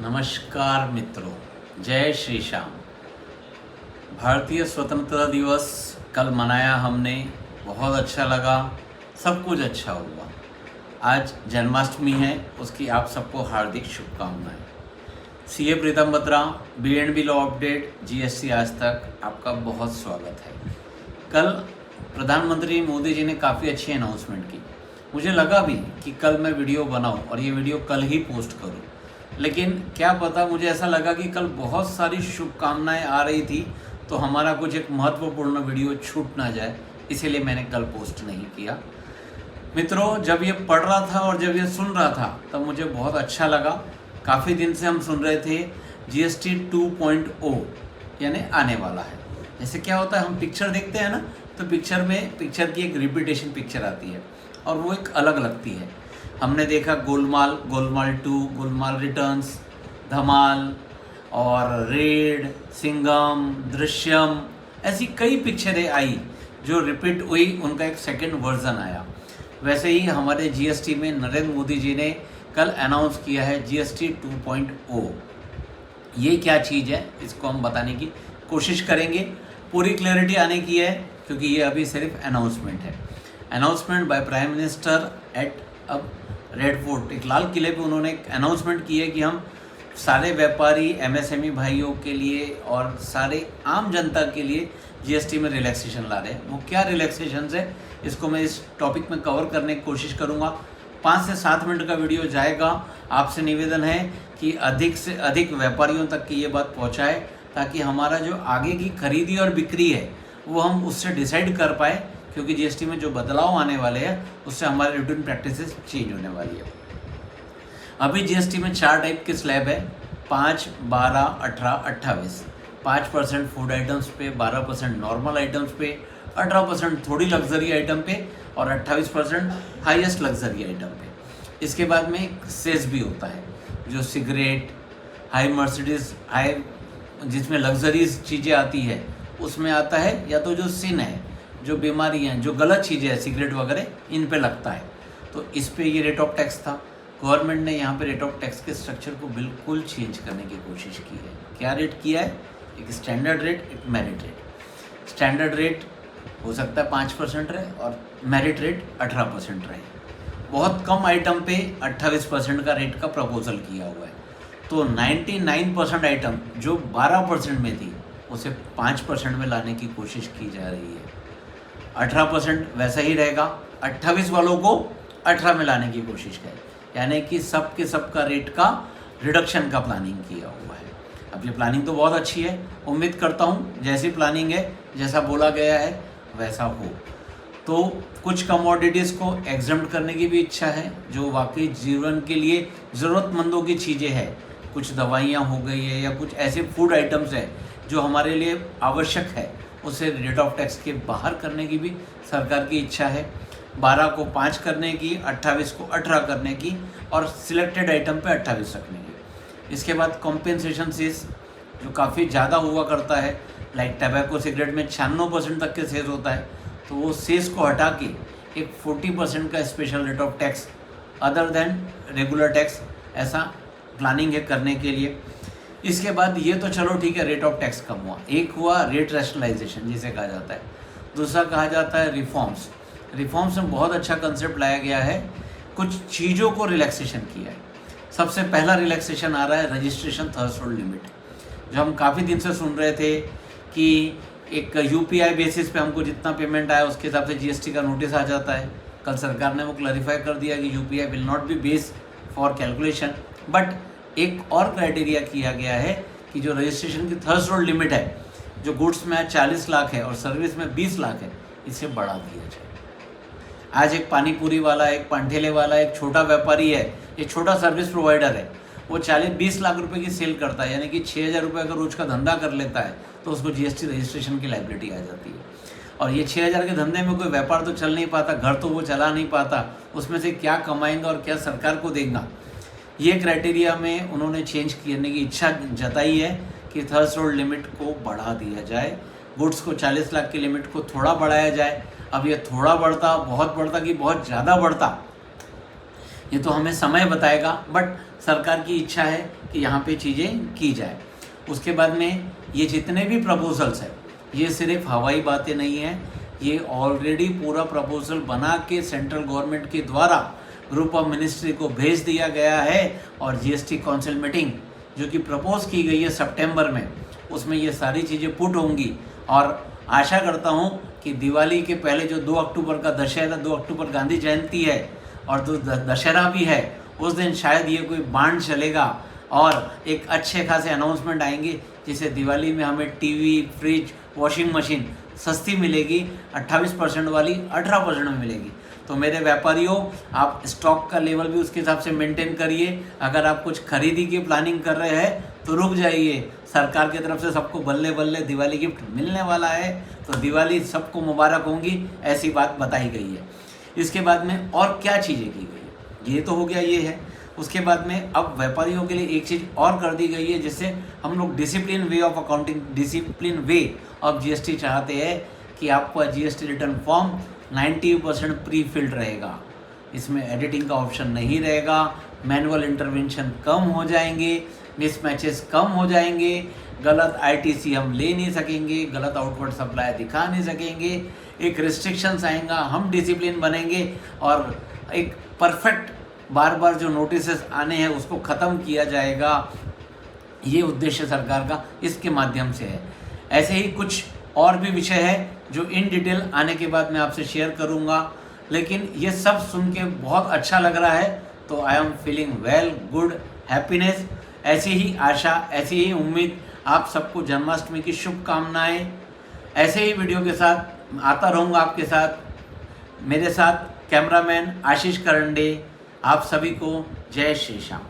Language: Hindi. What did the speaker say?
नमस्कार मित्रों, जय श्री श्याम। भारतीय स्वतंत्रता दिवस कल मनाया हमने, बहुत अच्छा लगा, सब कुछ अच्छा हुआ। आज जन्माष्टमी है, उसकी आप सबको हार्दिक शुभकामनाएं। CA Pritam Batra, BNB law update, GST आज तक, आपका बहुत स्वागत है। कल प्रधानमंत्री मोदी जी ने काफ़ी अच्छी अनाउंसमेंट की। मुझे लगा भी कि कल मैं वीडियो बनाऊं और ये वीडियो कल ही पोस्ट करूं, लेकिन क्या पता, मुझे ऐसा लगा कि कल बहुत सारी शुभकामनाएं आ रही थी तो हमारा कुछ एक महत्वपूर्ण वीडियो छूट ना जाए, इसीलिए मैंने कल पोस्ट नहीं किया। मित्रों, जब ये पढ़ रहा था और जब ये सुन रहा था तब मुझे बहुत अच्छा लगा। काफ़ी दिन से हम सुन रहे थे जीएसटी 2.0 यानी आने वाला है। जैसे क्या होता है, हम पिक्चर देखते हैं ना, तो पिक्चर की एक रिपीटेशन पिक्चर आती है और वो एक अलग लगती है। हमने देखा गोलमाल, गोलमाल 2, गोलमाल रिटर्न्स, धमाल और रेड, सिंघम, दृश्यम, ऐसी कई पिक्चरें आई जो रिपीट हुई, उनका एक सेकंड वर्जन आया। वैसे ही हमारे जीएसटी में नरेंद्र मोदी जी ने कल अनाउंस किया है जीएसटी 2.0। ये क्या चीज़ है, इसको हम बताने की कोशिश करेंगे। पूरी क्लैरिटी आने की है क्योंकि ये अभी सिर्फ अनाउंसमेंट है। Announcement by prime minister eight अब रेड फोर्ट, एक लाल किले पे उन्होंने एक अनाउंसमेंट की है कि हम सारे व्यापारी, एमएसएमई भाइयों के लिए और सारे आम जनता के लिए जीएसटी में रिलैक्सेशन ला रहे हैं। वो क्या रिलैक्सेशन है, इसको मैं इस टॉपिक में कवर करने की कोशिश करूँगा। 5 से 7 मिनट का वीडियो जाएगा। आपसे निवेदन है कि अधिक से अधिक व्यापारियों तक की ये बात पहुँचाए, ताकि हमारा जो आगे की खरीदी और बिक्री है वो हम उससे डिसाइड कर पाए, क्योंकि जीएसटी में जो बदलाव आने वाले हैं उससे हमारी रूटीन प्रैक्टिसेस चेंज होने वाली है। अभी जीएसटी में 4 टाइप के स्लैब है, 5, 12, 18, 28। 5% फूड आइटम्स पे, 12% नॉर्मल आइटम्स पे, 18% थोड़ी लग्जरी आइटम पे और 28% हाईएस्ट लग्जरी आइटम पे। इसके बाद में एक सेस भी होता है, जो सिगरेट, हाई मर्सिडीज, हाई जिसमें लग्जरीज चीज़ें आती है उसमें आता है, या तो जो सिन है, जो बीमारियाँ, जो गलत चीज़ें हैं, सिगरेट वगैरह, इन पे लगता है। तो इस पे ये रेट ऑफ टैक्स था। गवर्नमेंट ने यहाँ पे रेट ऑफ टैक्स के स्ट्रक्चर को बिल्कुल चेंज करने की कोशिश की है। क्या रेट किया है? एक स्टैंडर्ड रेट, एक मेरिट रेट। स्टैंडर्ड रेट हो सकता है 5% रहे और मेरिट रेट 18% रहे। बहुत कम आइटम पे 28% का रेट का प्रपोजल किया हुआ है। तो 99% आइटम जो 12% में थी उसे 5% में लाने की कोशिश की जा रही है। 18% वैसा ही रहेगा, 28 वालों को 18 में लाने की कोशिश करें, यानी कि सब के सब का रेट का रिडक्शन का प्लानिंग किया हुआ है। अब ये प्लानिंग तो बहुत अच्छी है, उम्मीद करता हूँ जैसी प्लानिंग है, जैसा बोला गया है वैसा हो। तो कुछ कमोडिटीज़ को एग्जम्प्ट करने की भी इच्छा है, जो वाकई जीवन के लिए ज़रूरतमंदों की चीज़ें हैं। कुछ दवाइयाँ हो गई है या कुछ ऐसे फूड आइटम्स हैं जो हमारे लिए आवश्यक है, उसे रेट ऑफ टैक्स के बाहर करने की भी सरकार की इच्छा है। 12 को 5 करने की, 28 को 18 करने की और सिलेक्टेड आइटम पे 28 रखने की। इसके बाद कॉम्पेंसेशन सेस, जो काफ़ी ज़्यादा हुआ करता है, लाइक टबैको सिगरेट में 96% तक के सेस होता है, तो वो सेस को हटा के एक 40% का special rate of tax other than regular tax, ऐसा प्लानिंग है करने के लिए। इसके बाद ये तो चलो ठीक है, रेट ऑफ टैक्स कम हुआ। एक हुआ रेट रैशनलाइजेशन जिसे कहा जाता है, दूसरा कहा जाता है रिफॉर्म्स। रिफॉर्म्स में बहुत अच्छा कंसेप्ट लाया गया है, कुछ चीज़ों को रिलैक्सेशन किया है। सबसे पहला रिलैक्सेशन आ रहा है रजिस्ट्रेशन थ्रेशोल्ड लिमिट, जो हम काफ़ी दिन से सुन रहे थे कि एक यूपीआई बेसिस पे हमको जितना पेमेंट आया उसके हिसाब से जीएसटी का नोटिस आ जाता है। कल सरकार ने वो क्लैरिफाई कर दिया कि UPI will not be base for calculation, but एक और क्राइटेरिया किया गया है कि जो रजिस्ट्रेशन की थ्रेशोल्ड लिमिट है, जो गुड्स में आज 40 लाख है और सर्विस में 20 लाख है, इसे बढ़ा दिया जाए। आज एक पानीपुरी वाला, एक पानठेले वाला, एक छोटा व्यापारी है, एक छोटा सर्विस प्रोवाइडर है, वो 40-20 लाख रुपए की सेल करता है, यानी कि 6,000 रुपये अगर रोज का धंधा कर लेता है तो उसको जीएसटी रजिस्ट्रेशन की लायबिलिटी आ जाती है। और ये 6,000 के धंधे में कोई व्यापार तो चल नहीं पाता, घर तो वो चला नहीं पाता, उसमें से क्या कमाएंगा और क्या सरकार को देगा। ये क्राइटेरिया में उन्होंने चेंज करने की इच्छा जताई है कि थ्रेशोल्ड लिमिट को बढ़ा दिया जाए, गुड्स को 40 लाख की लिमिट को थोड़ा बढ़ाया जाए। अब ये थोड़ा बढ़ता, बहुत बढ़ता कि बहुत ज़्यादा बढ़ता, ये तो हमें समय बताएगा, बट सरकार की इच्छा है कि यहाँ पे चीज़ें की जाए। उसके बाद में ये जितने भी प्रपोजल्स हैं, ये सिर्फ हवाई बातें नहीं हैं, ये ऑलरेडी पूरा प्रपोजल बना के सेंट्रल गवर्नमेंट के द्वारा ग्रुप ऑफ मिनिस्ट्री को भेज दिया गया है। और जीएसटी काउंसिल मीटिंग जो कि प्रपोज की गई है सितंबर में, उसमें ये सारी चीज़ें पुट होंगी। और आशा करता हूँ कि दिवाली के पहले जो 2 अक्टूबर का दशहरा, 2 अक्टूबर गांधी जयंती है और दशहरा भी है, उस दिन शायद ये कोई बांड चलेगा और एक अच्छे खासे अनाउंसमेंट आएंगे, जिससे दिवाली में हमें टीवी, फ्रिज, वॉशिंग मशीन सस्ती मिलेगी, 28% वाली 18% में मिलेगी। तो मेरे व्यापारियों, आप स्टॉक का लेवल भी उसके हिसाब से मेंटेन करिए। अगर आप कुछ खरीदी की प्लानिंग कर रहे हैं तो रुक जाइए, सरकार की तरफ से सबको बल्ले बल्ले दिवाली गिफ्ट मिलने वाला है, तो दिवाली सबको मुबारक होंगी, ऐसी बात बताई गई है। इसके बाद में और क्या चीज़ें की गई है, ये तो हो गया, ये है। उसके बाद में अब व्यापारियों के लिए एक चीज़ और कर दी गई है, जिससे हम लोग discipline way of accounting, discipline way of GST चाहते हैं कि आपका GST return form 90% pre filled रहेगा, इसमें एडिटिंग का ऑप्शन नहीं रहेगा, मैनुअल इंटरवेंशन कम हो जाएंगे, मिसमैचेस कम हो जाएंगे, गलत आईटीसी हम ले नहीं सकेंगे, गलत आउटवर्ड सप्लाई दिखा नहीं सकेंगे, एक रिस्ट्रिक्शंस आएगा, हम डिसिप्लिन बनेंगे और एक परफेक्ट बार बार जो नोटिसेस आने हैं उसको ख़त्म किया जाएगा। ये उद्देश्य सरकार का इसके माध्यम से है। ऐसे ही कुछ और भी विषय है जो इन डिटेल आने के बाद मैं आपसे शेयर करूँगा, लेकिन ये सब सुन के बहुत अच्छा लग रहा है, तो I am feeling well, good, happiness. ऐसी ही आशा, ऐसी ही उम्मीद, आप सबको जन्माष्टमी की शुभकामनाएं। ऐसे ही वीडियो के साथ आता रहूँगा आपके साथ, मेरे साथ कैमरामैन आशीष करंडे। आप सभी को जय श्री श्याम।